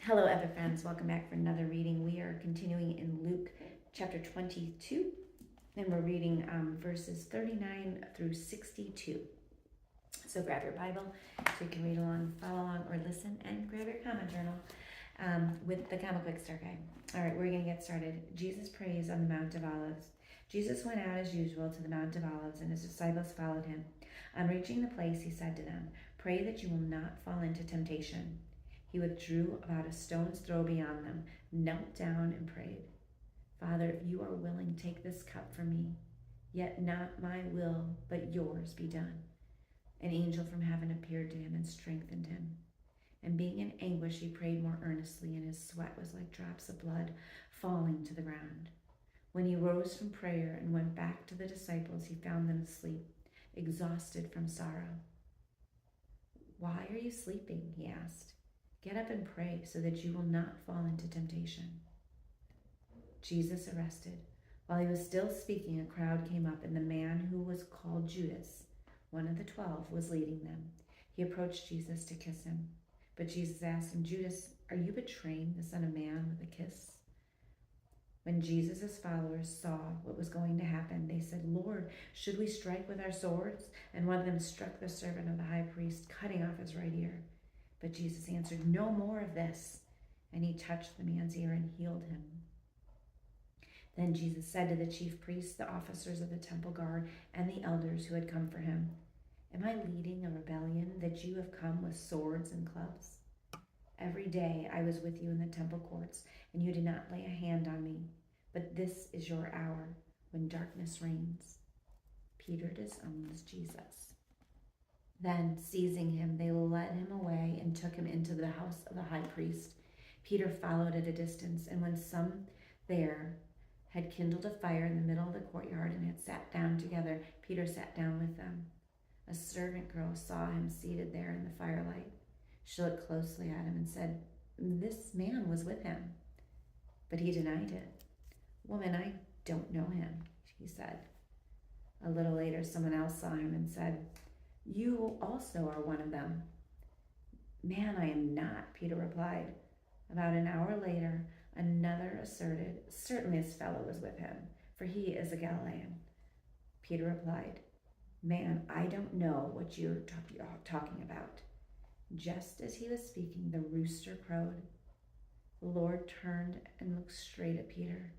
Hello, Ever friends. Welcome back for another reading. We are continuing in Luke chapter 22, and we're reading verses 39 through 62. So grab your Bible so you can read along, follow along, or listen, and grab your comment journal with the Comic Quick Start Guide. All right, we're going to get started. Jesus prays on the Mount of Olives. Jesus went out as usual to the Mount of Olives, and his disciples followed him. On reaching the place, he said to them, "Pray that you will not fall into temptation." He withdrew about a stone's throw beyond them, knelt down, and prayed, "Father, if you are willing, take this cup from me. Yet not my will, but yours be done." An angel from heaven appeared to him and strengthened him. And being in anguish, he prayed more earnestly, and his sweat was like drops of blood falling to the ground. When he rose from prayer and went back to the disciples, he found them asleep, exhausted from sorrow. "Why are you sleeping?" he asked. "Get up and pray so that you will not fall into temptation." Jesus arrested. While he was still speaking, a crowd came up, and the man who was called Judas, one of the 12, was leading them. He approached Jesus to kiss him. But Jesus asked him, "Judas, are you betraying the Son of Man with a kiss?" When Jesus' followers saw what was going to happen, they said, "Lord, should we strike with our swords?" And one of them struck the servant of the high priest, cutting off his right ear. But Jesus answered, "No more of this." And he touched the man's ear and healed him. Then Jesus said to the chief priests, the officers of the temple guard, and the elders who had come for him, "Am I leading a rebellion that you have come with swords and clubs? Every day I was with you in the temple courts, and you did not lay a hand on me. But this is your hour when darkness reigns." Peter disowns Jesus. Then, seizing him, they led him away and took him into the house of the high priest. Peter followed at a distance, and when some there had kindled a fire in the middle of the courtyard and had sat down together, Peter sat down with them. A servant girl saw him seated there in the firelight. She looked closely at him and said, "This man was with him." But he denied it. "Woman, I don't know him," he said. A little later, someone else saw him and said, "You also are one of them." "Man, I am not," Peter replied. About an hour later, another asserted, "Certainly this fellow was with him, for he is a Galilean." Peter replied, "Man, I don't know what you're talking about." Just as he was speaking, the rooster crowed. The Lord turned and looked straight at Peter.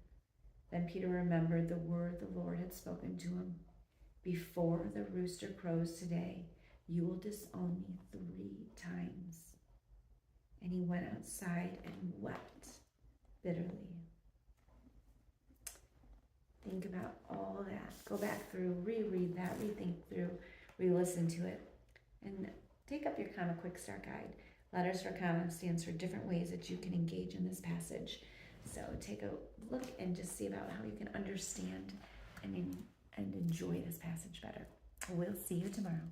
Then Peter remembered the word the Lord had spoken to him. "Before the rooster crows today, you will disown me 3 times." And he went outside and wept bitterly. Think about all that. Go back through, reread that, rethink through, re-listen to it, and take up your Comic Quick Start Guide. Letters for Comments stands for different ways that you can engage in this passage. So take a look and just see about how you can understand and enjoy this passage better. We'll see you tomorrow.